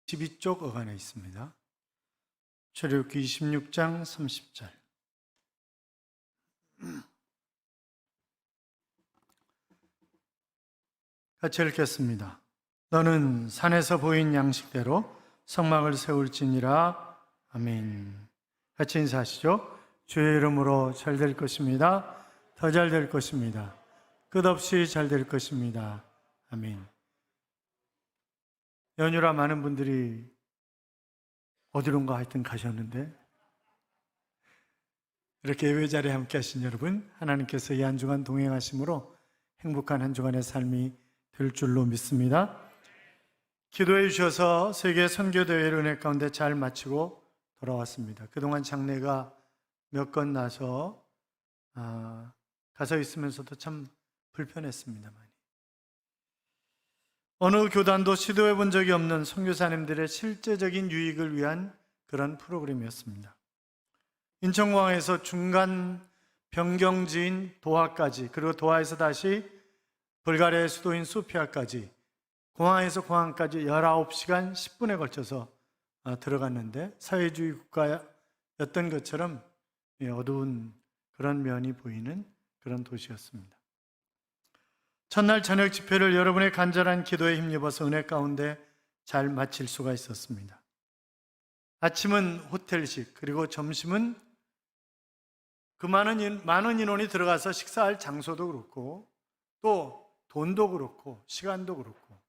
12쪽 어간에 있습니다. 출애굽기 26장 30절. 같이 읽겠습니다. 너는 산에서 보인 양식대로 성막을 세울지니라. 아멘. 같이 인사하시죠. 주의 이름으로 잘 될 것입니다. 더 잘 될 것입니다. 끝없이 잘 될 것입니다. 아멘. 연휴라 많은 분들이 어디론가 하여튼 가셨는데, 이렇게 예배 자리에 함께 하신 여러분, 하나님께서 이 한 주간 동행하심으로 행복한 한 주간의 삶이 될 줄로 믿습니다. 기도해 주셔서 세계 선교대회를 은혜 가운데 잘 마치고 돌아왔습니다. 그동안 장례가 몇 건 나서 가서 있으면서도 참 불편했습니다만, 어느 교단도 시도해 본 적이 없는 선교사님들의 실제적인 유익을 위한 그런 프로그램이었습니다. 인천공항에서 중간 변경지인 도하까지, 그리고 도하에서 다시 불가리아의 수도인 소피아까지, 공항에서 공항까지 19시간 10분에 걸쳐서 들어갔는데, 사회주의 국가였던 것처럼 어두운 그런 면이 보이는 그런 도시였습니다. 첫날 저녁 집회를 여러분의 간절한 기도에 힘입어서 은혜 가운데 잘 마칠 수가 있었습니다. 아침은 호텔식, 그리고 점심은 그 많은 인원이 들어가서 식사할 장소도 그렇고, 또 돈도 그렇고 시간도 그렇고,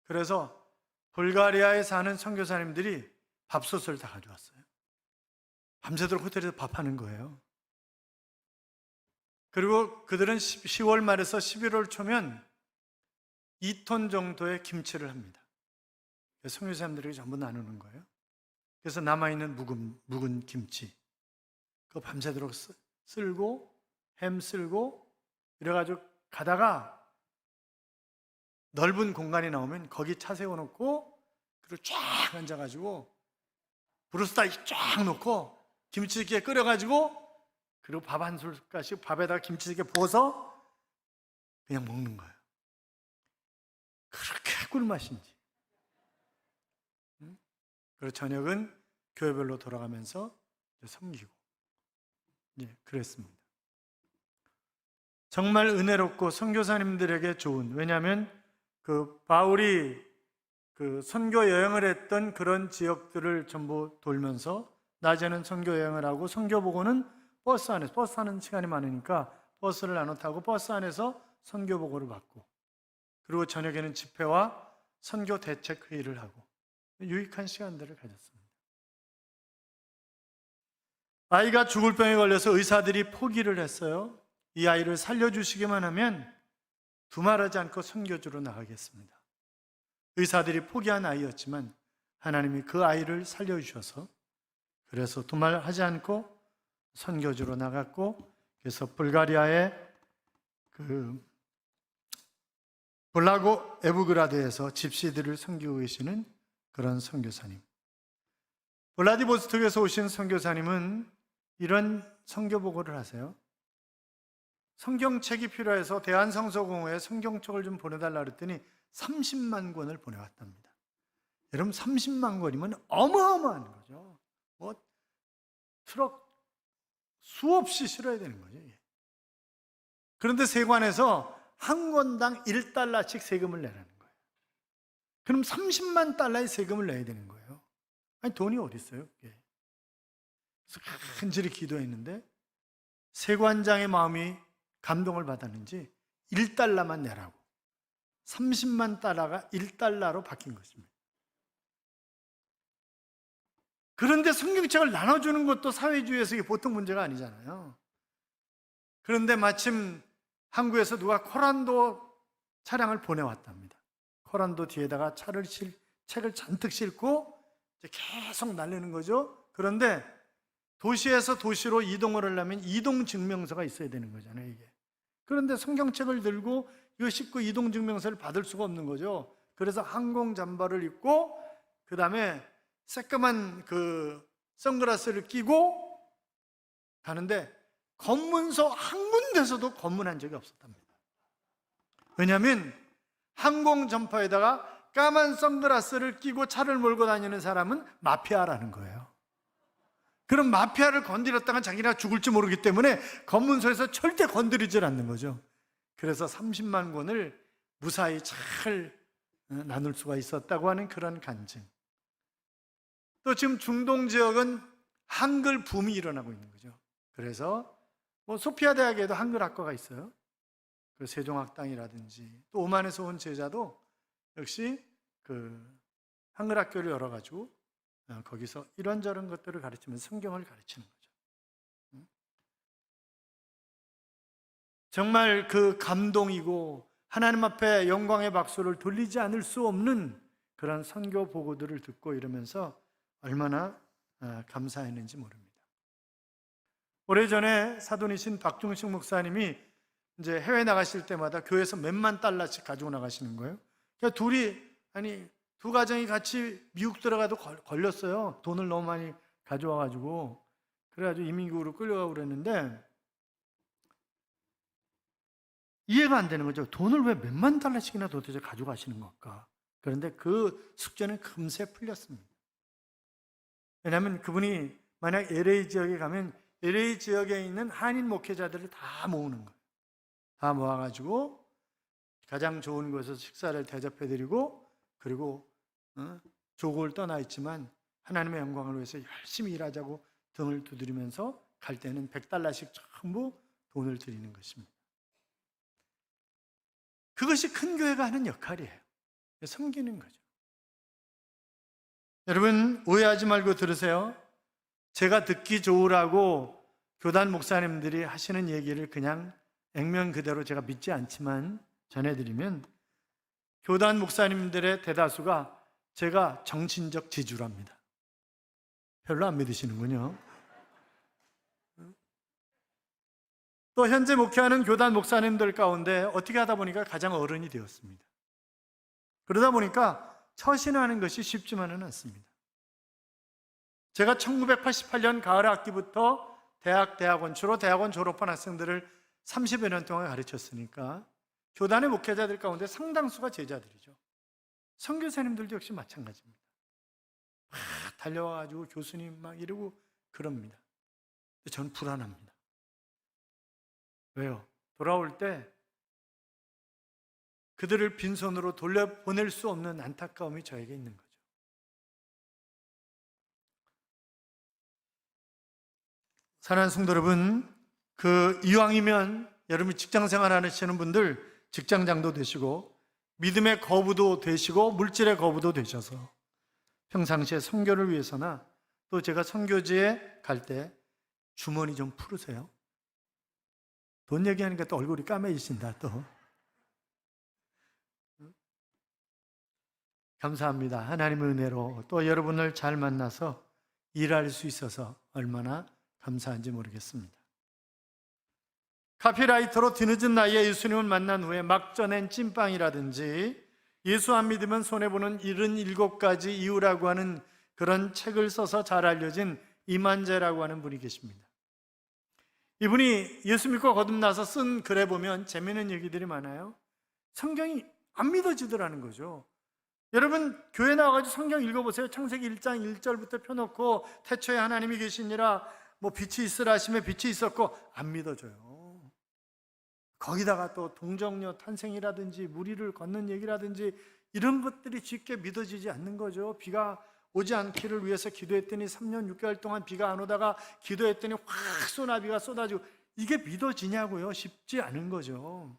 그래서 불가리아에 사는 선교사님들이 밥솥을 다 가져왔어요. 밤새도록 호텔에서 밥하는 거예요. 그리고 그들은 10월 말에서 11월 초면 2톤 정도의 김치를 합니다. 선교사님들에게 전부 나누는 거예요. 그래서 남아있는 묵은 김치, 그거 밤새도록 쓸고 햄 쓸고 이래가지고 가다가 넓은 공간이 나오면 거기 차 세워놓고, 그리고 쫙 앉아가지고 브루스타 쫙 놓고 김치찌개 끓여가지고, 그리고 밥 한 숟갈씩 밥에다가 김치찌개 부어서 그냥 먹는 거예요. 그렇게 꿀맛인지. 그리고 저녁은 교회별로 돌아가면서 섬기고, 그랬습니다. 정말 은혜롭고 선교사님들에게 좋은, 왜냐하면 바울이 선교 여행을 했던 그런 지역들을 전부 돌면서 낮에는 선교 여행을 하고, 선교보고는 버스 안에서, 버스 타는 시간이 많으니까 버스를 나눠 타고 버스 안에서 선교보고를 받고, 그리고 저녁에는 집회와 선교 대책 회의를 하고, 유익한 시간들을 가졌습니다. 아이가 죽을 병에 걸려서 의사들이 포기를 했어요. 이 아이를 살려주시기만 하면 두말하지 않고 선교주로 나가겠습니다. 의사들이 포기한 아이였지만 하나님이 그 아이를 살려주셔서, 그래서 두말하지 않고 선교주로 나갔고, 그래서 불가리아의 블라고 에브그라드에서 집시들을 섬기고 계시는 그런 선교사님, 블라디보스톡에서 오신 선교사님은 이런 선교 보고를 하세요. 성경책이 필요해서 대한성서공회에 성경책을 좀 보내달라 그랬더니 30만 권을 보내왔답니다. 여러분, 30만 권이면 어마어마한 거죠. 트럭 수없이 실어야 되는 거죠. 그런데 세관에서 한 권당 1달러씩 세금을 내라는 거예요. 그럼 30만 달러의 세금을 내야 되는 거예요. 아니, 돈이 어디 있어요? 그래서 간절히 기도했는데 세관장의 마음이 감동을 받았는지 1달러만 내라고, 30만 달러가 1달러로 바뀐 것입니다. 그런데 성경책을 나눠주는 것도 사회주의에서 이게 보통 문제가 아니잖아요. 그런데 마침 한국에서 누가 코란도 차량을 보내왔답니다. 코란도 뒤에다가 책을 잔뜩 싣고 계속 날리는 거죠. 그런데 도시에서 도시로 이동을 하려면 이동증명서가 있어야 되는 거잖아요, 이게. 그런데 성경책을 들고 이거 싣고 이동증명서를 받을 수가 없는 거죠. 그래서 항공 잠바를 입고, 그 다음에 새까만 선글라스를 끼고 가는데, 검문소 한 군데서도 검문한 적이 없었답니다. 왜냐하면 항공 점퍼에다가 까만 선글라스를 끼고 차를 몰고 다니는 사람은 마피아라는 거예요. 그럼 마피아를 건드렸다가 자기가 죽을지 모르기 때문에 검문소에서 절대 건드리질 않는 거죠. 그래서 30만 권을 무사히 잘 나눌 수가 있었다고 하는 그런 간증. 또 지금 중동 지역은 한글 붐이 일어나고 있는 거죠. 그래서 소피아 대학에도 한글 학과가 있어요. 그 세종학당이라든지 또 오만에서 온 제자도 역시 그 한글 학교를 열어가지고 거기서 이런저런 것들을 가르치면서 성경을 가르치는 거죠. 정말 그 감동이고 하나님 앞에 영광의 박수를 돌리지 않을 수 없는 그런 선교 보고들을 듣고 이러면서 얼마나 감사했는지 모릅니다. 오래전에 사돈이신 박중식 목사님이 이제 해외 나가실 때마다 교회에서 몇만 달러씩 가지고 나가시는 거예요. 그러니까 두 가정이 같이 미국 들어가도 걸렸어요. 돈을 너무 많이 가져와가지고. 그래가지고 이민국으로 끌려가고 그랬는데 이해가 안 되는 거죠. 돈을 왜 몇만 달러씩이나 도대체 가져가시는 걸까? 그런데 그 숙제는 금세 풀렸습니다. 왜냐하면 그분이 만약 LA 지역에 가면 LA 지역에 있는 한인 목회자들을 다 모으는 거예요. 다 모아가지고 가장 좋은 곳에서 식사를 대접해드리고, 그리고 조국을 떠나 있지만 하나님의 영광을 위해서 열심히 일하자고 등을 두드리면서 갈 때는 100달러씩 전부 돈을 드리는 것입니다. 그것이 큰 교회가 하는 역할이에요. 섬기는 거죠. 여러분 오해하지 말고 들으세요. 제가 듣기 좋으라고 교단 목사님들이 하시는 얘기를 그냥 액면 그대로 제가 믿지 않지만 전해드리면, 교단 목사님들의 대다수가 제가 정신적 지주랍니다. 별로 안 믿으시는군요. 또 현재 목회하는 교단 목사님들 가운데 어떻게 하다 보니까 가장 어른이 되었습니다. 그러다 보니까 처신하는 것이 쉽지만은 않습니다. 제가 1988년 가을 학기부터 대학원, 주로 대학원 졸업한 학생들을 30여 년 동안 가르쳤으니까 교단의 목회자들 가운데 상당수가 제자들이죠. 선교사님들도 역시 마찬가지입니다. 막 달려와가지고 교수님 막 이러고 그럽니다. 근데 저는 불안합니다. 왜요? 돌아올 때 그들을 빈손으로 돌려보낼 수 없는 안타까움이 저에게 있는 거죠. 사랑하는 성도 여러분, 이왕이면 여러분이 직장생활 하시는 분들 직장장도 되시고 믿음의 거부도 되시고 물질의 거부도 되셔서 평상시에 선교를 위해서나 또 제가 선교지에 갈 때 주머니 좀 풀으세요. 돈 얘기하니까 또 얼굴이 까매지신다 또. 감사합니다. 하나님의 은혜로 또 여러분을 잘 만나서 일할 수 있어서 얼마나 감사한지 모르겠습니다. 카피라이터로 뒤늦은 나이에 예수님을 만난 후에 막 전엔 찐빵이라든지 예수 안 믿으면 손해보는 77가지 이유라고 하는 그런 책을 써서 잘 알려진 이만재라고 하는 분이 계십니다. 이분이 예수 믿고 거듭나서 쓴 글에 보면 재미있는 얘기들이 많아요. 성경이 안 믿어지더라는 거죠. 여러분 교회 나와가지고 성경 읽어보세요. 창세기 1장 1절부터 펴놓고 태초에 하나님이 계시니라 빛이 있으라 하시며 빛이 있었고 안 믿어져요. 거기다가 또 동정녀 탄생이라든지 무리를 걷는 얘기라든지 이런 것들이 쉽게 믿어지지 않는 거죠. 비가 오지 않기를 위해서 기도했더니 3년 6개월 동안 비가 안 오다가 기도했더니 확 소나비가 쏟아지고 이게 믿어지냐고요? 쉽지 않은 거죠.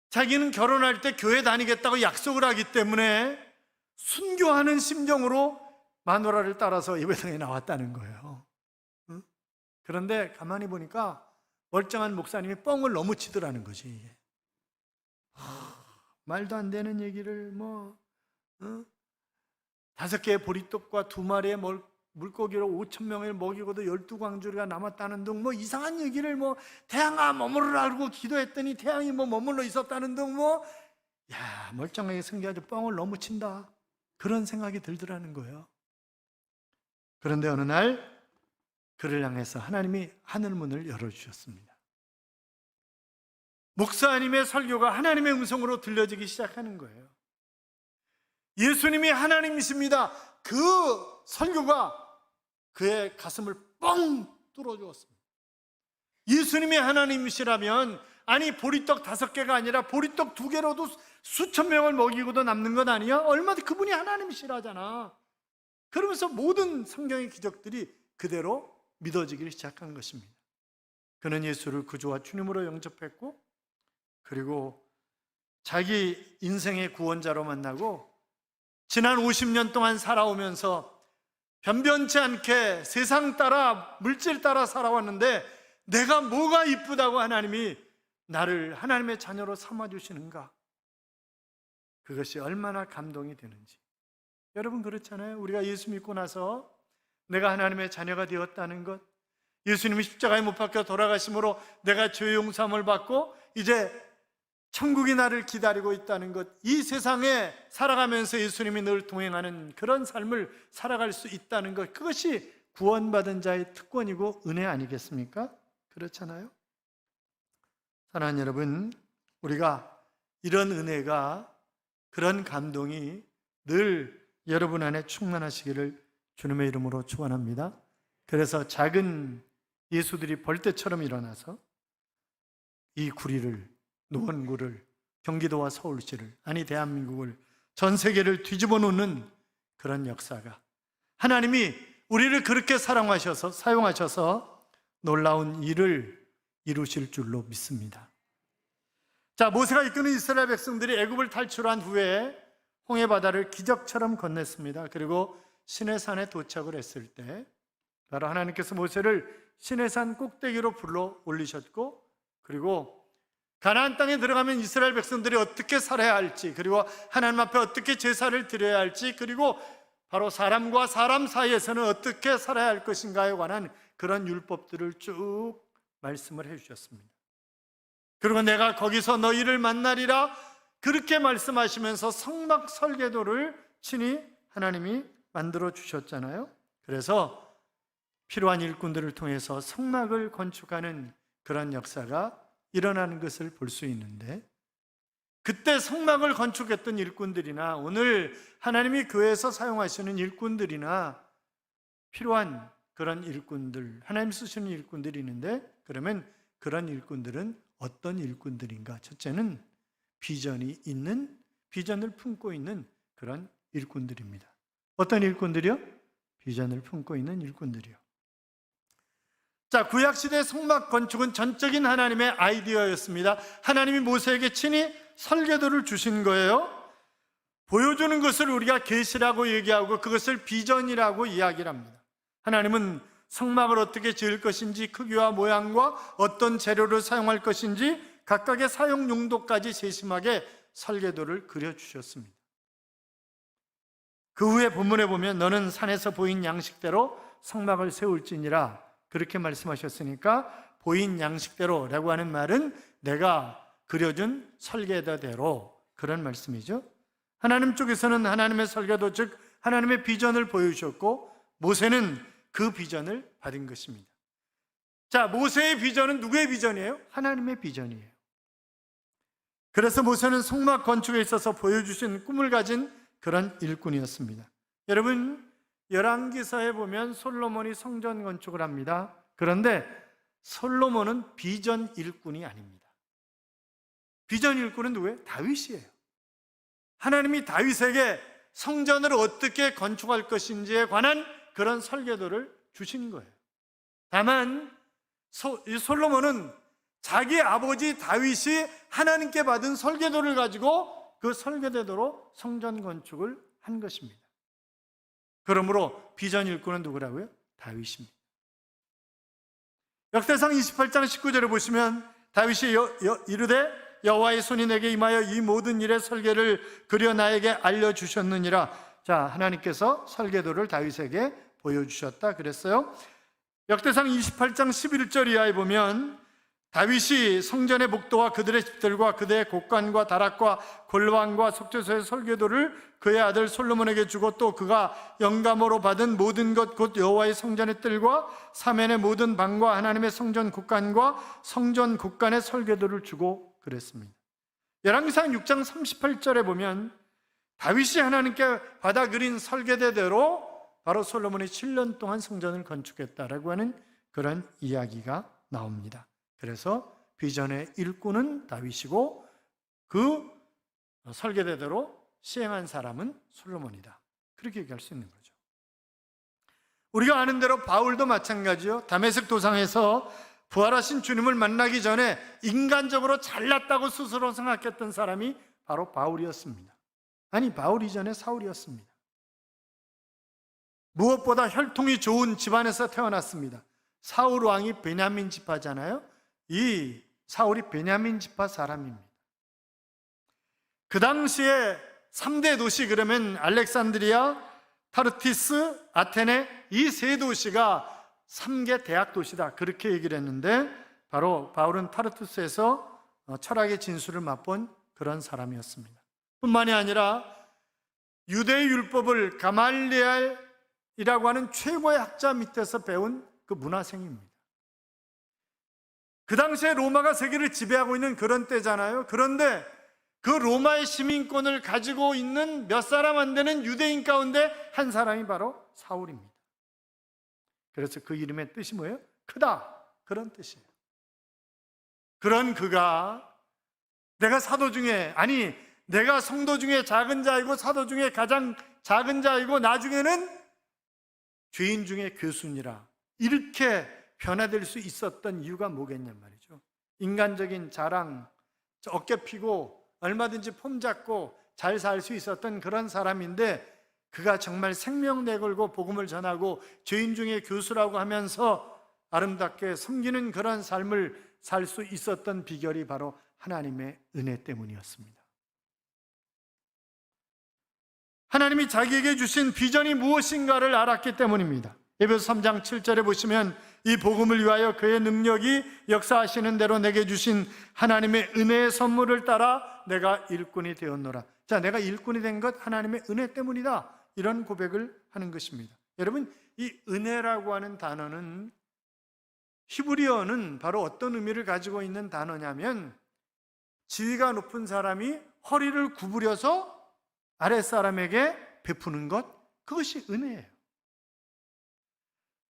자기는 결혼할 때 교회 다니겠다고 약속을 하기 때문에 순교하는 심정으로 마누라를 따라서 예배당에 나왔다는 거예요. 그런데 가만히 보니까 멀쩡한 목사님이 뻥을 너무 치더라는 거지. 말도 안 되는 얘기를 5개의 보리떡과 2마리의 물고기로 5,000명을 먹이고도 12광주리가 남았다는 등 이상한 얘기를 태양아 머무르라고 기도했더니 태양이 머물러 있었다는 등 멀쩡하게 성경하지 뻥을 너무 친다, 그런 생각이 들더라는 거예요. 그런데 어느 날 그를 향해서 하나님이 하늘문을 열어주셨습니다. 목사님의 설교가 하나님의 음성으로 들려지기 시작하는 거예요. 예수님이 하나님이십니다. 그 설교가 그의 가슴을 뻥 뚫어주었습니다. 예수님이 하나님이시라면, 아니 보리떡 5개가 아니라 보리떡 2개로도 수천 명을 먹이고도 남는 건 아니야? 얼마든지 그분이 하나님이시라잖아. 그러면서 모든 성경의 기적들이 그대로 믿어지기 시작한 것입니다. 그는 예수를 구주와 주님으로 영접했고, 그리고 자기 인생의 구원자로 만나고, 지난 50년 동안 살아오면서 변변치 않게 세상 따라 물질 따라 살아왔는데 내가 뭐가 이쁘다고 하나님이 나를 하나님의 자녀로 삼아주시는가, 그것이 얼마나 감동이 되는지. 여러분 그렇잖아요. 우리가 예수 믿고 나서 내가 하나님의 자녀가 되었다는 것, 예수님이 십자가에 못 박혀 돌아가심으로 내가 죄 용서함을 받고 이제 천국이 나를 기다리고 있다는 것, 이 세상에 살아가면서 예수님이 늘 동행하는 그런 삶을 살아갈 수 있다는 것, 그것이 구원받은 자의 특권이고 은혜 아니겠습니까? 그렇잖아요. 사랑하는 여러분, 우리가 이런 은혜가, 그런 감동이 늘 여러분 안에 충만하시기를 주님의 이름으로 축원합니다. 그래서 작은 예수들이 벌떼처럼 일어나서 이 구리를, 노원구를, 경기도와 서울시를, 아니 대한민국을, 전 세계를 뒤집어 놓는 그런 역사가, 하나님이 우리를 그렇게 사랑하셔서 사용하셔서 놀라운 일을 이루실 줄로 믿습니다. 자, 모세가 이끄는 이스라엘 백성들이 애굽을 탈출한 후에 홍해 바다를 기적처럼 건넜습니다. 그리고 시내산에 도착을 했을 때 바로 하나님께서 모세를 시내산 꼭대기로 불러 올리셨고, 그리고 가나안 땅에 들어가면 이스라엘 백성들이 어떻게 살아야 할지, 그리고 하나님 앞에 어떻게 제사를 드려야 할지, 그리고 바로 사람과 사람 사이에서는 어떻게 살아야 할 것인가에 관한 그런 율법들을 쭉 말씀을 해주셨습니다. 그리고 내가 거기서 너희를 만나리라, 그렇게 말씀하시면서 성막 설계도를 친히 하나님이 만들어 주셨잖아요. 그래서 필요한 일꾼들을 통해서 성막을 건축하는 그런 역사가 일어나는 것을 볼 수 있는데, 그때 성막을 건축했던 일꾼들이나 오늘 하나님이 교회에서 사용하시는 일꾼들이나 필요한 그런 일꾼들, 하나님 쓰시는 일꾼들이 있는데, 그러면 그런 일꾼들은 어떤 일꾼들인가? 첫째는 비전이 있는, 비전을 품고 있는 그런 일꾼들입니다. 어떤 일꾼들이요? 비전을 품고 있는 일꾼들이요. 자, 구약시대 성막 건축은 전적인 하나님의 아이디어였습니다. 하나님이 모세에게 친히 설계도를 주신 거예요. 보여주는 것을 우리가 계시라고 얘기하고 그것을 비전이라고 이야기를 합니다. 하나님은 성막을 어떻게 지을 것인지, 크기와 모양과 어떤 재료를 사용할 것인지 각각의 사용 용도까지 세심하게 설계도를 그려주셨습니다. 그 후에 본문에 보면 너는 산에서 보인 양식대로 성막을 세울지니라, 그렇게 말씀하셨으니까 보인 양식대로라고 하는 말은 내가 그려준 설계도대로, 그런 말씀이죠. 하나님 쪽에서는 하나님의 설계도, 즉 하나님의 비전을 보여주셨고, 모세는 그 비전을 받은 것입니다. 자, 모세의 비전은 누구의 비전이에요? 하나님의 비전이에요. 그래서 모세는 성막 건축에 있어서 보여주신 꿈을 가진 그런 일꾼이었습니다. 여러분, 열왕기서에 보면 솔로몬이 성전 건축을 합니다. 그런데 솔로몬은 비전 일꾼이 아닙니다. 비전 일꾼은 누구예요? 다윗이에요. 하나님이 다윗에게 성전을 어떻게 건축할 것인지에 관한 그런 설계도를 주신 거예요. 다만 솔로몬은 자기 아버지 다윗이 하나님께 받은 설계도를 가지고 그 설계대로 성전 건축을 한 것입니다. 그러므로 비전 일꾼은 누구라고요? 다윗입니다. 역대상 28장 19절에 보시면 다윗이 이르되 여호와의 손이 내게 임하여 이 모든 일의 설계를 그려 나에게 알려주셨느니라. 자, 하나님께서 설계도를 다윗에게 보여주셨다 그랬어요. 역대상 28장 11절 이하에 보면 다윗이 성전의 목도와 그들의 집들과 그들의 곡관과 다락과 골방과 속죄소의 설계도를 그의 아들 솔로몬에게 주고, 또 그가 영감으로 받은 모든 것 곧 여호와의 성전의 뜰과 사면의 모든 방과 하나님의 성전 곡관과 성전 곡관의 설계도를 주고 그랬습니다. 열왕기상 6장 38절에 보면 다윗이 하나님께 받아 그린 설계대대로 바로 솔로몬이 7년 동안 성전을 건축했다라고 하는 그런 이야기가 나옵니다. 그래서 비전의 일꾼은 다윗이고 그 설계대대로 시행한 사람은 솔로몬이다. 그렇게 얘기할 수 있는 거죠. 우리가 아는 대로 바울도 마찬가지요. 다메섹 도상에서 부활하신 주님을 만나기 전에 인간적으로 잘났다고 스스로 생각했던 사람이 바로 바울이었습니다. 아니, 바울 이전에 사울이었습니다. 무엇보다 혈통이 좋은 집안에서 태어났습니다. 사울 왕이 베냐민 지파잖아요. 이 사울이 베냐민 지파 사람입니다. 그 당시에 3대 도시, 그러면 알렉산드리아, 타르티스, 아테네, 이 세 도시가 3개 대학 도시다, 그렇게 얘기를 했는데 바로 바울은 타르투스에서 철학의 진수를 맛본 그런 사람이었습니다. 뿐만이 아니라 유대의 율법을 가말리엘이라고 하는 최고의 학자 밑에서 배운 그 문화생입니다. 그 당시에 로마가 세계를 지배하고 있는 그런 때잖아요. 그런데 그 로마의 시민권을 가지고 있는 몇 사람 안 되는 유대인 가운데 한 사람이 바로 사울입니다. 그래서 그 이름의 뜻이 뭐예요? 크다, 그런 뜻이에요. 그런 그가 내가 사도 중에, 아니 내가 성도 중에 작은 자이고 사도 중에 가장 작은 자이고 나중에는 죄인 중에 교수니라, 이렇게 변화될 수 있었던 이유가 뭐겠냔 말이죠. 인간적인 자랑, 어깨 피고 얼마든지 폼 잡고 잘 살 수 있었던 그런 사람인데, 그가 정말 생명 내걸고 복음을 전하고 죄인 중에 교수라고 하면서 아름답게 섬기는 그런 삶을 살 수 있었던 비결이 바로 하나님의 은혜 때문이었습니다. 하나님이 자기에게 주신 비전이 무엇인가를 알았기 때문입니다. 에베소 3장 7절에 보시면 이 복음을 위하여 그의 능력이 역사하시는 대로 내게 주신 하나님의 은혜의 선물을 따라 내가 일꾼이 되었노라. 자, 내가 일꾼이 된 것 하나님의 은혜 때문이다, 이런 고백을 하는 것입니다. 여러분, 이 은혜라고 하는 단어는, 히브리어는 바로 어떤 의미를 가지고 있는 단어냐면, 지위가 높은 사람이 허리를 구부려서 아랫사람에게 베푸는 것, 그것이 은혜예요.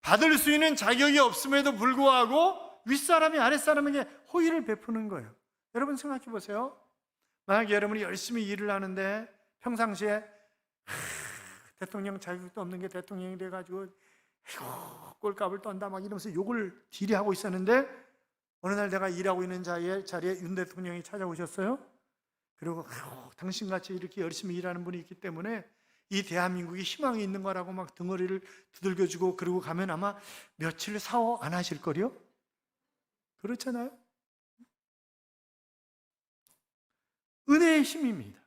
받을 수 있는 자격이 없음에도 불구하고 윗사람이 아랫사람에게 호의를 베푸는 거예요. 여러분 생각해 보세요. 만약에 여러분이 열심히 일을 하는데 평상시에 대통령 자격도 없는 게 대통령이 돼가지고 꼴값을 떤다 막 이러면서 욕을 딜이하고 있었는데, 어느 날 내가 일하고 있는 자리에 윤 대통령이 찾아오셨어요. 그리고 당신같이 이렇게 열심히 일하는 분이 있기 때문에 이 대한민국이 희망이 있는 거라고 막 등어리를 두들겨주고, 그러고 가면 아마 며칠 사오 안 하실 거요? 그렇잖아요. 은혜의 힘입니다.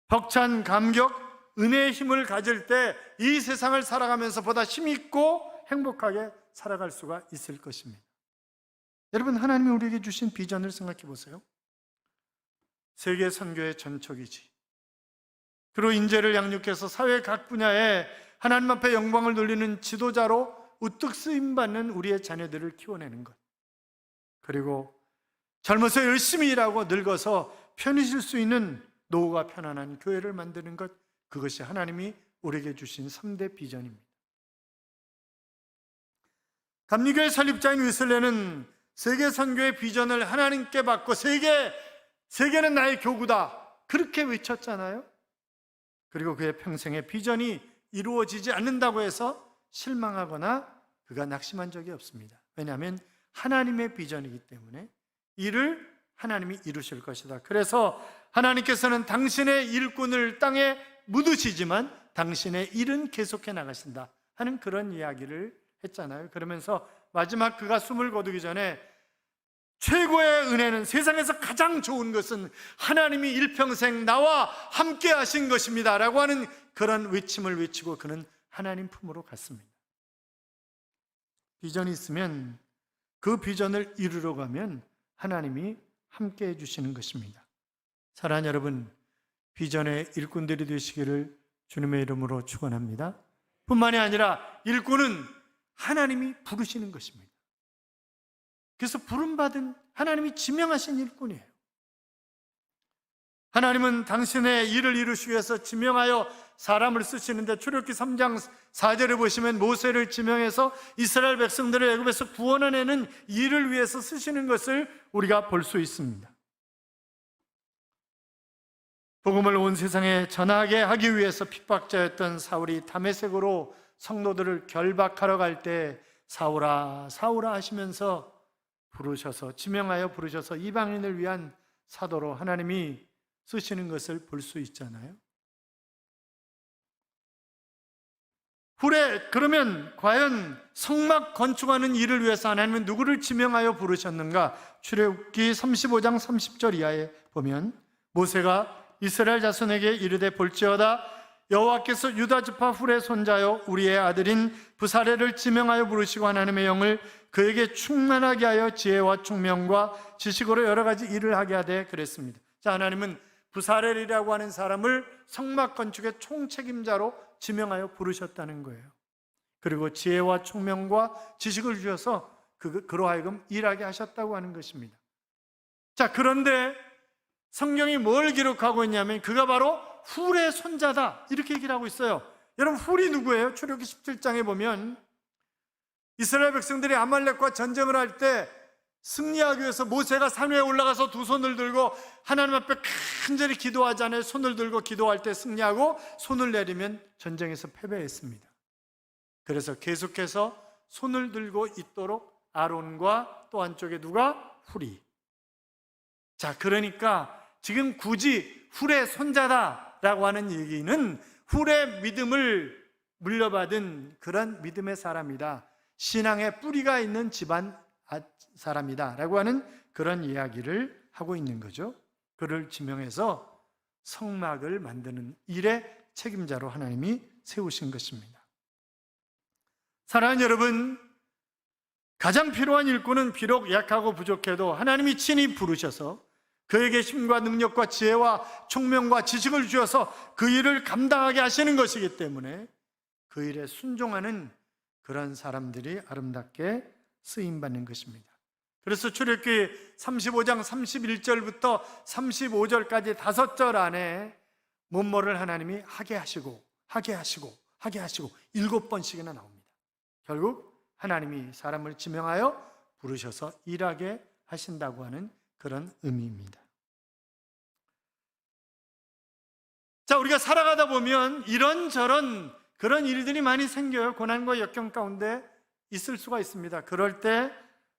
벅찬 감격, 은혜의 힘을 가질 때 이 세상을 살아가면서 보다 힘있고 행복하게 살아갈 수가 있을 것입니다. 여러분, 하나님이 우리에게 주신 비전을 생각해 보세요. 세계 선교의 전초기지, 그리고 인재를 양육해서 사회 각 분야에 하나님 앞에 영광을 돌리는 지도자로 우뚝 쓰임받는 우리의 자녀들을 키워내는 것, 그리고 젊어서 열심히 일하고 늙어서 편히 쉴 수 있는 노후가 편안한 교회를 만드는 것, 그것이 하나님이 우리에게 주신 3대 비전입니다. 감리교회 설립자인 웨슬레는 세계 선교의 비전을 하나님께 받고 세계는 나의 교구다, 그렇게 외쳤잖아요. 그리고 그의 평생의 비전이 이루어지지 않는다고 해서 실망하거나 그가 낙심한 적이 없습니다. 왜냐하면 하나님의 비전이기 때문에 이를 하나님이 이루실 것이다. 그래서 하나님께서는 당신의 일꾼을 땅에 묻으시지만 당신의 일은 계속해 나가신다 하는 그런 이야기를 했잖아요. 그러면서 마지막 그가 숨을 거두기 전에 최고의 은혜는, 세상에서 가장 좋은 것은 하나님이 일평생 나와 함께 하신 것입니다 라고 하는 그런 외침을 외치고 그는 하나님 품으로 갔습니다. 비전이 있으면 그 비전을 이루러 가면 하나님이 함께 해주시는 것입니다. 사랑하는 여러분, 비전의 일꾼들이 되시기를 주님의 이름으로 축원합니다. 뿐만이 아니라 일꾼은 하나님이 부르시는 것입니다. 그래서 부름받은, 하나님이 지명하신 일꾼이에요. 하나님은 당신의 일을 이루시기 위해서 지명하여 사람을 쓰시는데, 출애굽기 3장 4절에 보시면 모세를 지명해서 이스라엘 백성들을 애굽에서 구원해내는 일을 위해서 쓰시는 것을 우리가 볼 수 있습니다. 복음을 온 세상에 전하게 하기 위해서 핍박자였던 사울이 다메섹으로 성도들을 결박하러 갈 때 사울아 사울아 하시면서 부르셔서, 지명하여 부르셔서 이방인을 위한 사도로 하나님이 쓰시는 것을 볼 수 있잖아요. 그러면 과연 성막 건축하는 일을 위해서 하나님은 누구를 지명하여 부르셨는가? 출애굽기 35장 30절 이하에 보면 모세가 이스라엘 자손에게 이르되 볼지어다 여호와께서 유다 지파 훌의 손자요 우리의 아들인 부사레를 지명하여 부르시고 하나님의 영을 그에게 충만하게 하여 지혜와 총명과 지식으로 여러 가지 일을 하게 하되 그랬습니다. 자, 하나님은 부사렐이라고 하는 사람을 성막 건축의 총책임자로 지명하여 부르셨다는 거예요. 그리고 지혜와 총명과 지식을 주셔서 그로 하여금 일하게 하셨다고 하는 것입니다. 자, 그런데 성경이 뭘 기록하고 있냐면 그가 바로 훌의 손자다 이렇게 얘기를 하고 있어요. 여러분, 훌이 누구예요? 출애굽기 17장에 보면 이스라엘 백성들이 아말렉과 전쟁을 할 때 승리하기 위해서 모세가 산 위에 올라가서 두 손을 들고 하나님 앞에 간절히 기도하잖아요. 손을 들고 기도할 때 승리하고 손을 내리면 전쟁에서 패배했습니다. 그래서 계속해서 손을 들고 있도록 아론과 또 한쪽에 누가? 훌이. 자, 그러니까 지금 굳이 훌의 손자다라고 하는 얘기는 훌의 믿음을 물려받은 그런 믿음의 사람이다, 신앙의 뿌리가 있는 집안 사람이다 라고 하는 그런 이야기를 하고 있는 거죠. 그를 지명해서 성막을 만드는 일의 책임자로 하나님이 세우신 것입니다. 사랑하는 여러분, 가장 필요한 일꾼은 비록 약하고 부족해도 하나님이 친히 부르셔서 그에게 힘과 능력과 지혜와 총명과 지식을 주셔서 그 일을 감당하게 하시는 것이기 때문에 그 일에 순종하는 그런 사람들이 아름답게 쓰임받는 것입니다. 그래서 출애굽기 35장 31절부터 35절까지 5절 안에 뭐뭐를 하나님이 하게 하시고 7번씩이나 나옵니다. 결국 하나님이 사람을 지명하여 부르셔서 일하게 하신다고 하는 그런 의미입니다. 자, 우리가 살아가다 보면 이런저런 그런 일들이 많이 생겨요. 고난과 역경 가운데 있을 수가 있습니다. 그럴 때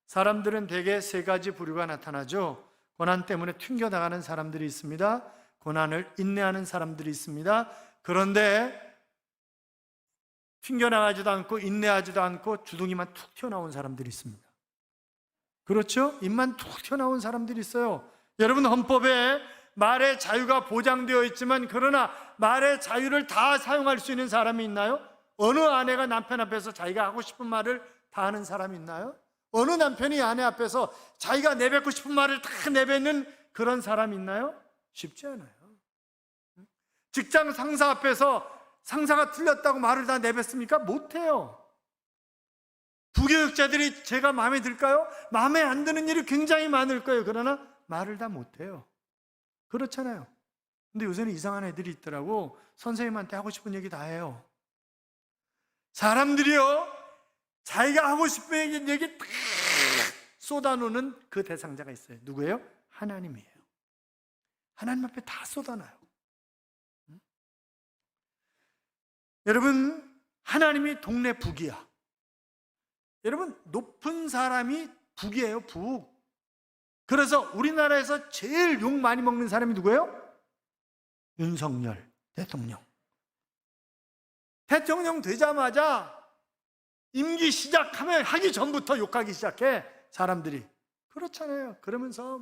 사람들은 대개 세 가지 부류가 나타나죠. 고난 때문에 튕겨나가는 사람들이 있습니다. 고난을 인내하는 사람들이 있습니다. 그런데 튕겨나가지도 않고 인내하지도 않고 주둥이만 툭 튀어나온 사람들이 있습니다. 그렇죠? 입만 툭 튀어나온 사람들이 있어요. 여러분, 헌법에 말의 자유가 보장되어 있지만 그러나 말의 자유를 다 사용할 수 있는 사람이 있나요? 어느 아내가 남편 앞에서 자기가 하고 싶은 말을 다 하는 사람이 있나요? 어느 남편이 아내 앞에서 자기가 내뱉고 싶은 말을 다 내뱉는 그런 사람이 있나요? 쉽지 않아요. 직장 상사 앞에서 상사가 틀렸다고 말을 다 내뱉습니까? 못해요. 부교육자들이 제가 마음에 들까요? 마음에 안 드는 일이 굉장히 많을 거예요. 그러나 말을 다 못해요. 그렇잖아요. 근데 요새는 이상한 애들이 있더라고. 선생님한테 하고 싶은 얘기 다 해요. 사람들이요, 자기가 하고 싶은 얘기 딱 쏟아놓는 그 대상자가 있어요. 누구예요? 하나님이에요. 하나님 앞에 다 쏟아놔요. 여러분, 하나님이 동네 북이야. 여러분, 높은 사람이 북이에요. 북. 그래서 우리나라에서 제일 욕 많이 먹는 사람이 누구예요? 윤석열 대통령. 대통령 되자마자 임기 시작하면 하기 전부터 욕하기 시작해, 사람들이. 그렇잖아요. 그러면서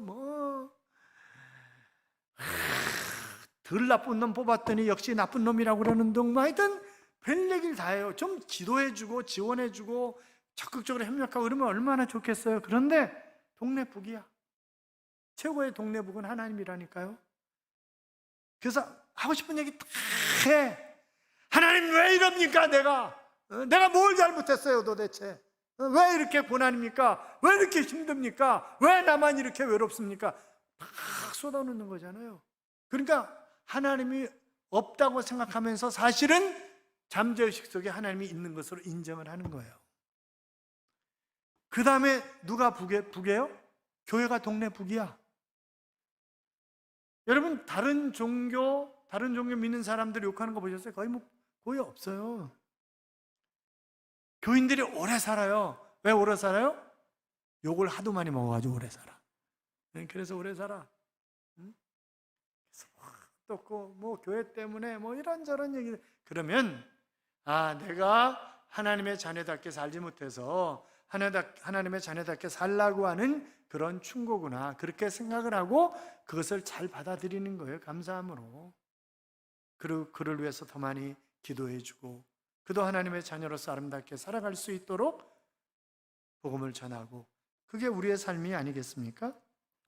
덜 나쁜 놈 뽑았더니 역시 나쁜 놈이라고 그러는 등 하여튼 별 얘기를 다 해요. 좀 기도해주고 지원해주고 적극적으로 협력하고 그러면 얼마나 좋겠어요. 그런데 동네 북이야. 최고의 동네 북은 하나님이라니까요. 그래서 하고 싶은 얘기 다 해. 하나님 왜 이럽니까? 내가 뭘 잘못했어요 도대체? 왜 이렇게 고난입니까? 왜 이렇게 힘듭니까? 왜 나만 이렇게 외롭습니까? 막 쏟아놓는 거잖아요. 그러니까 하나님이 없다고 생각하면서 사실은 잠재의식 속에 하나님이 있는 것으로 인정을 하는 거예요. 그 다음에 누가 북이에요? 교회가 동네 북이야. 여러분, 다른 종교 믿는 사람들 욕하는 거 보셨어요? 거의 없어요. 교인들이 오래 살아요. 왜 오래 살아요? 욕을 하도 많이 먹어가지고 오래 살아. 그래서 오래 살아. 또 교회 때문에 이런저런 얘기. 그러면 내가 하나님의 자녀답게 살지 못해서 하나님의 자녀답게 살라고 하는 그런 충고구나, 그렇게 생각을 하고 그것을 잘 받아들이는 거예요. 감사함으로. 그리고 그를 위해서 더 많이 기도해주고, 그도 하나님의 자녀로서 아름답게 살아갈 수 있도록 복음을 전하고, 그게 우리의 삶이 아니겠습니까?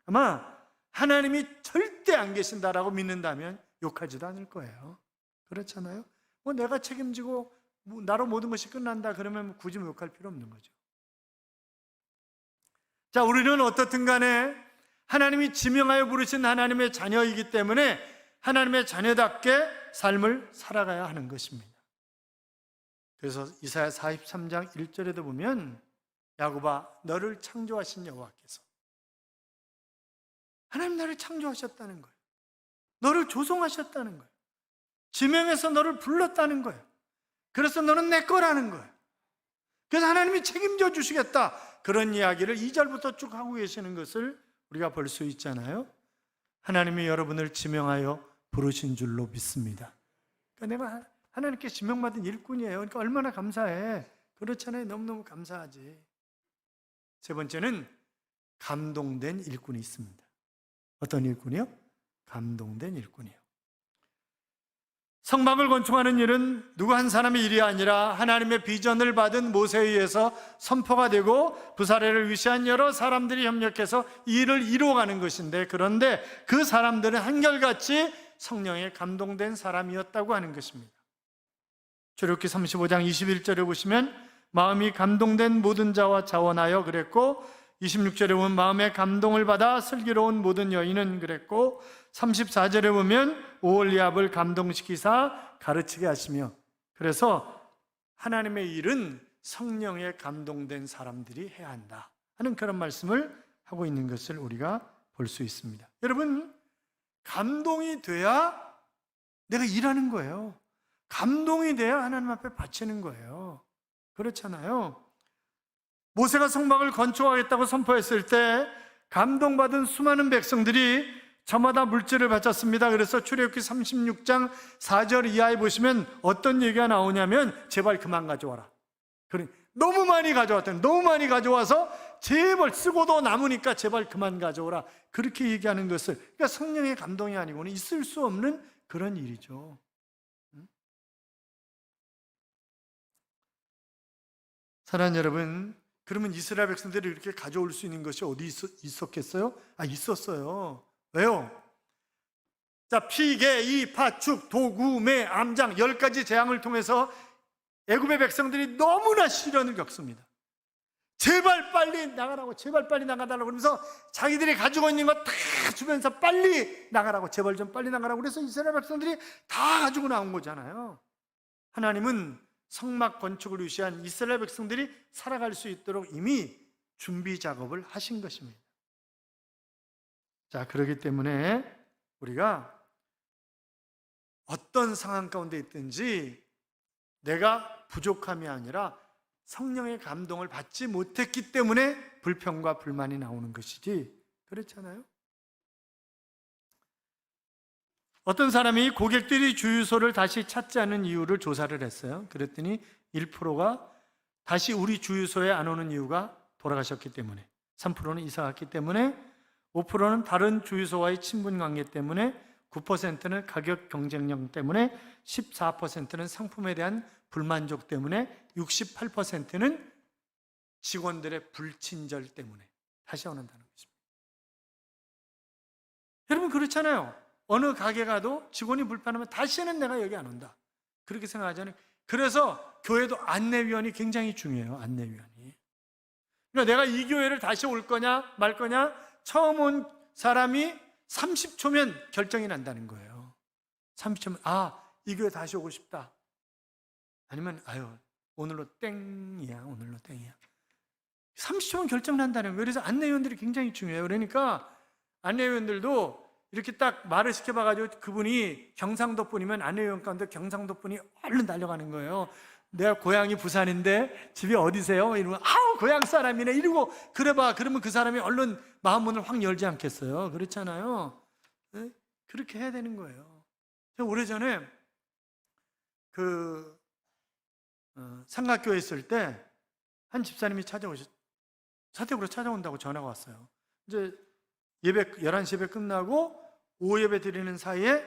아마 하나님이 절대 안 계신다라고 믿는다면 욕하지도 않을 거예요. 그렇잖아요? 내가 책임지고 나로 모든 것이 끝난다 그러면 굳이 욕할 필요 없는 거죠. 자, 우리는 어떻든 간에 하나님이 지명하여 부르신 하나님의 자녀이기 때문에 하나님의 자녀답게 삶을 살아가야 하는 것입니다. 그래서 이사야 43장 1절에도 보면, 야곱아, 너를 창조하신 여호와께서, 하나님 나를 창조하셨다는 거예요. 너를 조성하셨다는 거예요. 지명해서 너를 불렀다는 거예요. 그래서 너는 내 거라는 거예요. 그래서 하나님이 책임져 주시겠다, 그런 이야기를 2절부터 쭉 하고 계시는 것을 우리가 볼 수 있잖아요. 하나님이 여러분을 지명하여 부르신 줄로 믿습니다. 그러니까 내가 하나님께 지명받은 일꾼이에요. 그러니까 얼마나 감사해. 그렇잖아요. 너무너무 감사하지. 세 번째는 감동된 일꾼이 있습니다. 어떤 일꾼이요? 감동된 일꾼이요. 성막을 건축하는 일은 누구 한 사람의 일이 아니라 하나님의 비전을 받은 모세에 의해서 선포가 되고 부사례를 위시한 여러 사람들이 협력해서 이 일을 이루어가는 것인데, 그런데 그 사람들은 한결같이 성령에 감동된 사람이었다고 하는 것입니다. 출애굽기 35장 21절에 보시면 마음이 감동된 모든 자와 자원하여 그랬고, 26절에 보면 마음의 감동을 받아 슬기로운 모든 여인은 그랬고, 34절에 보면 오홀리압을 감동시키사 가르치게 하시며, 그래서 하나님의 일은 성령에 감동된 사람들이 해야 한다 하는 그런 말씀을 하고 있는 것을 우리가 볼 수 있습니다. 여러분, 감동이 돼야 내가 일하는 거예요. 감동이 돼야 하나님 앞에 바치는 거예요. 그렇잖아요. 모세가 성막을 건축하겠다고 선포했을 때 감동받은 수많은 백성들이 저마다 물질을 바쳤습니다. 그래서 출애굽기 36장 4절 이하에 보시면 어떤 얘기가 나오냐면, 제발 그만 가져와라. 너무 많이 가져왔더니 너무 많이 가져와서 제발 쓰고도 남으니까 제발 그만 가져오라, 그렇게 얘기하는 것을, 그러니까 성령의 감동이 아니고는 있을 수 없는 그런 일이죠. 사랑하는 여러분, 그러면 이스라엘 백성들이 이렇게 가져올 수 있는 것이 어디 있었겠어요? 있었어요. 왜요? 자, 피, 개, 이, 파, 축, 도구, 매, 암장 10가지 재앙을 통해서 애굽의 백성들이 너무나 시련을 겪습니다. 제발 빨리 나가라고, 제발 빨리 나가달라고 그러면서 자기들이 가지고 있는 거 다 주면서 빨리 나가라고, 제발 좀 빨리 나가라고. 그래서 이스라엘 백성들이 다 가지고 나온 거잖아요. 하나님은 성막 건축을 위시한 이스라엘 백성들이 살아갈 수 있도록 이미 준비 작업을 하신 것입니다. 자, 그렇기 때문에 우리가 어떤 상황 가운데 있든지 내가 부족함이 아니라 성령의 감동을 받지 못했기 때문에 불평과 불만이 나오는 것이지, 그렇잖아요. 어떤 사람이 고객들이 주유소를 다시 찾지 않는 이유를 조사를 했어요. 그랬더니 1%가 다시 우리 주유소에 안 오는 이유가 돌아가셨기 때문에, 3%는 이사 갔기 때문에, 5%는 다른 주유소와의 친분 관계 때문에, 9%는 가격 경쟁력 때문에, 14%는 상품에 대한 불만족 때문에, 68%는 직원들의 불친절 때문에 다시 안 온다는 것입니다. 여러분, 그렇잖아요. 어느 가게 가도 직원이 불편하면 다시는 내가 여기 안 온다, 그렇게 생각하잖아요. 그래서 교회도 안내위원이 굉장히 중요해요. 안내위원이. 그러니까 내가 이 교회를 다시 올 거냐 말 거냐, 처음 온 사람이 30초면 결정이 난다는 거예요. 30초면 이 교회 다시 오고 싶다. 아니면 오늘로 땡이야. 오늘로 땡이야. 30초면 결정 난다는 거예요. 그래서 안내위원들이 굉장히 중요해요. 그러니까 안내위원들도 이렇게 딱 말을 시켜봐가지고 그분이 경상도 분이면 안내위원 가운데 경상도 분이 얼른 달려가는 거예요. 내가 고향이 부산인데 집이 어디세요? 이러면 고향 사람이네 이러고 그래봐. 그러면 그 사람이 얼른 마음문을 확 열지 않겠어요? 그렇잖아요. 네? 그렇게 해야 되는 거예요. 제가 오래전에 삼각교회 있을 때 한 집사님이 사택으로 찾아온다고 전화가 왔어요. 이제 예배 11시 예배 끝나고 오후 예배 드리는 사이에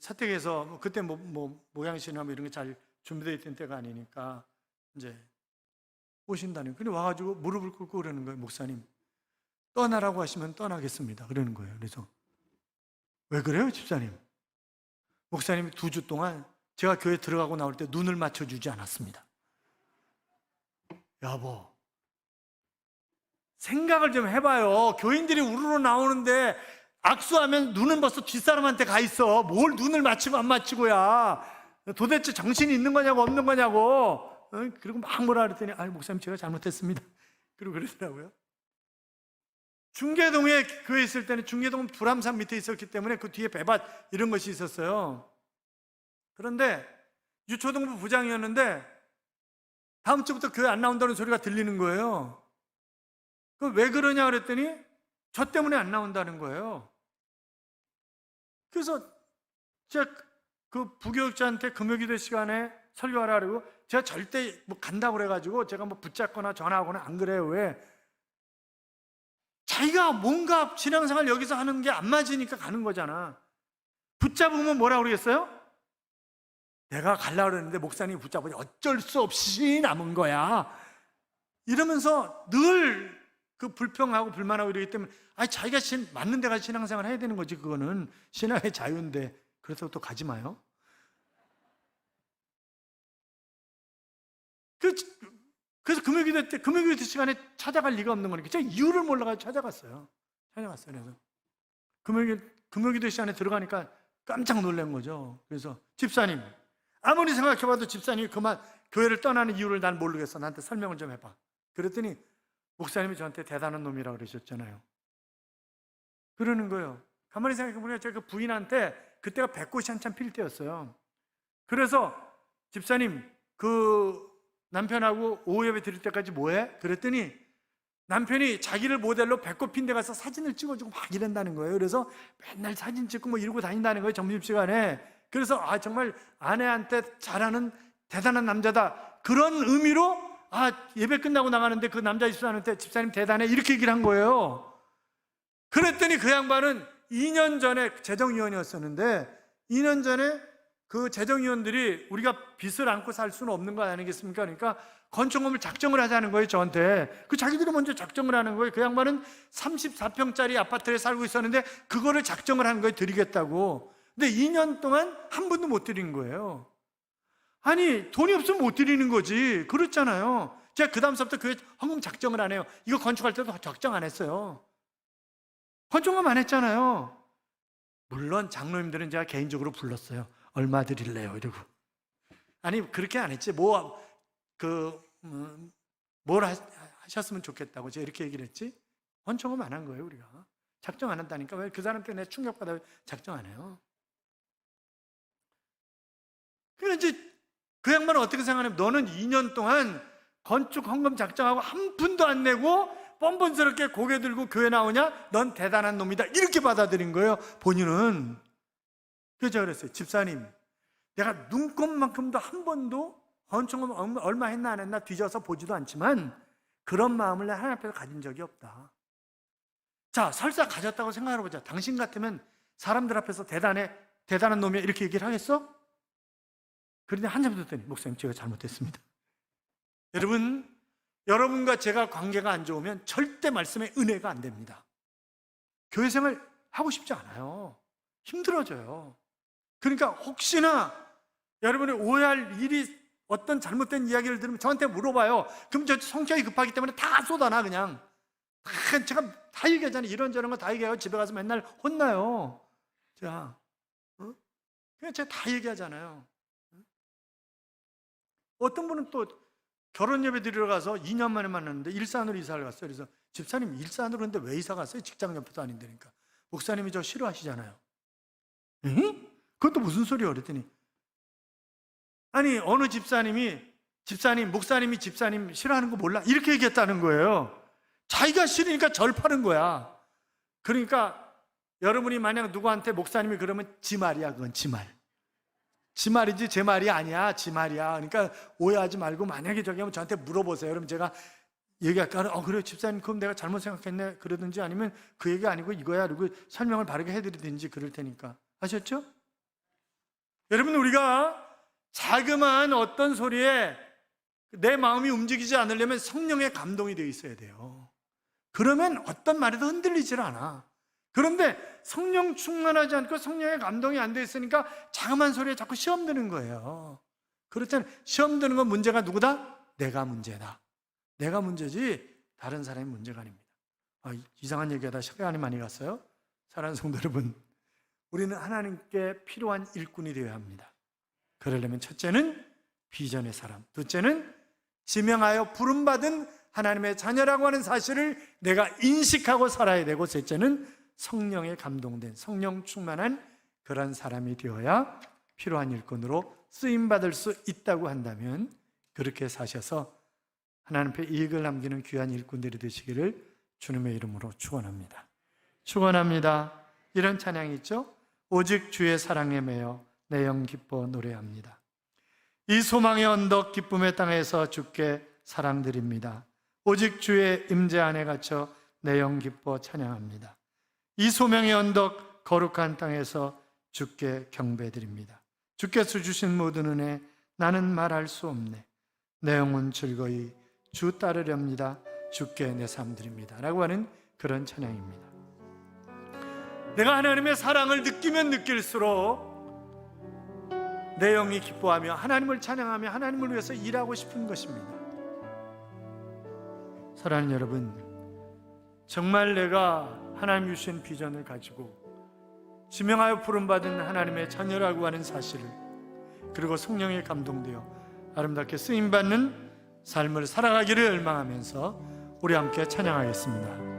사택에서 그때 모양신이나 이런 게 잘 준비되어 있던 때가 아니니까 이제 오신다는 거예요. 근데 와가지고 무릎을 꿇고 그러는 거예요. 목사님, 떠나라고 하시면 떠나겠습니다. 그러는 거예요. 그래서 왜 그래요, 집사님? 목사님이 2주 동안 제가 교회 들어가고 나올 때 눈을 맞춰주지 않았습니다. 여보, 생각을 좀 해봐요. 교인들이 우르르 나오는데 악수하면 눈은 벌써 뒷사람한테 가 있어. 뭘 눈을 맞추고 안 맞추고야. 도대체 정신이 있는 거냐고 없는 거냐고. 그리고 막 뭐라 그랬더니 목사님 제가 잘못했습니다. 그리고 그러더라고요. 중계동에 교회 있을 때는 중계동은 불암산 밑에 있었기 때문에 그 뒤에 배밭 이런 것이 있었어요. 그런데 유초등부 부장이었는데 다음 주부터 교회 안 나온다는 소리가 들리는 거예요. 왜 그러냐 그랬더니 저 때문에 안 나온다는 거예요. 그래서 제가 그 부교육자한테 금요기도 시간에 설교하라 그러고 제가 절대 간다고 그래가지고 제가 붙잡거나 전화하거나 안 그래요. 왜? 자기가 뭔가 신앙생활 여기서 하는 게 안 맞으니까 가는 거잖아. 붙잡으면 뭐라 그러겠어요? 내가 가려고 그랬는데 목사님이 붙잡으니 어쩔 수 없이 남은 거야. 이러면서 늘 불평하고 불만하고 이러기 때문에 자기가 맞는 데 가서 신앙생활 해야 되는 거지. 그거는 신앙의 자유인데 그래서 또 가지 마요. 그래서 금요기도 시간에 찾아갈 리가 없는 거니까 제가 이유를 몰라가지고 찾아갔어요. 그래서 금요기도 시간에 들어가니까 깜짝 놀란 거죠. 그래서 집사님, 아무리 생각해봐도 집사님이 그만 교회를 떠나는 이유를 난 모르겠어. 나한테 설명을 좀 해봐. 그랬더니 목사님이 저한테 대단한 놈이라고 그러셨잖아요. 그러는 거예요. 가만히 생각해보니까 제가 그 부인한테 그때가 배꽃이 한참 필 때였어요. 그래서 집사님, 남편하고 오후 예배 드릴 때까지 뭐해? 그랬더니 남편이 자기를 모델로 배꽃 핀 데 가서 사진을 찍어주고 막 이런다는 거예요. 그래서 맨날 사진 찍고 이러고 다닌다는 거예요, 점심시간에. 그래서 정말 아내한테 잘하는 대단한 남자다. 그런 의미로 예배 끝나고 나가는데 그 남자 집사님한테 집사님 대단해 이렇게 얘기를 한 거예요. 그랬더니 그 양반은 2년 전에 재정위원이었었는데 2년 전에 그 재정위원들이 우리가 빚을 안고 살 수는 없는 거 아니겠습니까? 그러니까 건축업을 작정을 하자는 거예요, 저한테. 자기들이 먼저 작정을 하는 거예요. 그 양반은 34평짜리 아파트에 살고 있었는데 그거를 작정을 하는 거예요, 드리겠다고. 근데 2년 동안 한 번도 못 드린 거예요. 돈이 없으면 못 드리는 거지. 그렇잖아요. 제가 그 다음서부터 교회 헌금 작정을 안 해요. 이거 건축할 때도 작정 안 했어요. 건축금 안 했잖아요. 물론 장로님들은 제가 개인적으로 불렀어요. 얼마 드릴래요? 이러고. 그렇게 안 했지. 뭘 하셨으면 좋겠다고 제가 이렇게 얘기를 했지. 헌청금 안 한 거예요, 우리가. 작정 안 한다니까. 왜 그 사람 때문에 충격받아 작정 안 해요? 그래서 이제 그 양반은 어떻게 생각하냐면 너는 2년 동안 건축 헌금 작정하고 한 푼도 안 내고 뻔뻔스럽게 고개 들고 교회 나오냐? 넌 대단한 놈이다. 이렇게 받아들인 거예요, 본인은. 그래서 제가 그랬어요. 집사님, 내가 눈곱만큼도 한 번도 헌청금 얼마 했나 안 했나 뒤져서 보지도 않지만 그런 마음을 내 하나님 앞에서 가진 적이 없다. 자, 설사 가졌다고 생각해보자. 당신 같으면 사람들 앞에서 대단한 놈이야 이렇게 얘기를 하겠어? 그런데 한참 듣더니 목사님 제가 잘못했습니다. 여러분과 제가 관계가 안 좋으면 절대 말씀에 은혜가 안 됩니다. 교회 생활 하고 싶지 않아요. 힘들어져요. 그러니까 혹시나 여러분이 오해할 일이 어떤 잘못된 이야기를 들으면 저한테 물어봐요. 그럼 저 성격이 급하기 때문에 다 쏟아나 그냥. 제가 다 얘기하잖아요. 이런저런 거 다 얘기하고 집에 가서 맨날 혼나요. 자, 그냥 제가 다 얘기하잖아요. 어떤 분은 또 결혼 예배 드리러 가서 2년 만에 만났는데 일산으로 이사를 갔어요. 그래서 집사님 일산으로 했는데 왜 이사 갔어요? 직장 옆에도 아닌데니까. 목사님이 저 싫어하시잖아요. 응? 그것도 무슨 소리야? 그랬더니 아니 어느 목사님이 집사님 싫어하는 거 몰라? 이렇게 얘기했다는 거예요. 자기가 싫으니까 절 파는 거야. 그러니까 여러분이 만약 누구한테 목사님이 그러면 지 말이야. 그건 지 말. 지 말이지 제 말이 아니야. 지 말이야. 그러니까 오해하지 말고 만약에 저기 하면 저한테 물어보세요. 그럼 제가 얘기할까? 그래요 집사님 그럼 내가 잘못 생각했네. 그러든지 아니면 그 얘기 아니고 이거야. 그리고 설명을 바르게 해드리든지 그럴 테니까. 아셨죠? 여러분 우리가 자그마한 어떤 소리에 내 마음이 움직이지 않으려면 성령의 감동이 되어 있어야 돼요. 그러면 어떤 말에도 흔들리질 않아. 그런데 성령 충만하지 않고 성령의 감동이 안 돼 있으니까 자그마한 소리에 자꾸 시험 드는 거예요. 그렇잖아요. 시험 드는 건 문제가 누구다? 내가 문제다. 내가 문제지 다른 사람이 문제가 아닙니다. 이상한 얘기하다 시간이 많이 갔어요. 사랑하는 성도 여러분, 우리는 하나님께 필요한 일꾼이 되어야 합니다. 그러려면 첫째는 비전의 사람, 둘째는 지명하여 부름받은 하나님의 자녀라고 하는 사실을 내가 인식하고 살아야 되고, 셋째는 성령에 감동된 성령 충만한 그런 사람이 되어야 필요한 일꾼으로 쓰임받을 수 있다고 한다면 그렇게 사셔서 하나님 앞에 이익을 남기는 귀한 일꾼들이 되시기를 주님의 이름으로 축원합니다. 축원합니다. 이런 찬양이 있죠. 오직 주의 사랑에 매여 내 영 기뻐 노래합니다. 이 소망의 언덕 기쁨의 땅에서 주께 사랑드립니다. 오직 주의 임재 안에 갇혀 내 영 기뻐 찬양합니다. 이 소명의 언덕 거룩한 땅에서 주께 경배드립니다. 주께서 주신 모든 은혜 나는 말할 수 없네. 내 영혼 즐거이 주 따르렵니다. 주께 내 삶 드립니다 라고 하는 그런 찬양입니다. 내가 하나님의 사랑을 느끼면 느낄수록 내 영이 기뻐하며 하나님을 찬양하며 하나님을 위해서 일하고 싶은 것입니다. 사랑하는 여러분, 정말 내가 하나님 주신 비전을 가지고 지명하여 부름받은 하나님의 자녀라고 하는 사실을, 그리고 성령에 감동되어 아름답게 쓰임받는 삶을 살아가기를 열망하면서 우리 함께 찬양하겠습니다.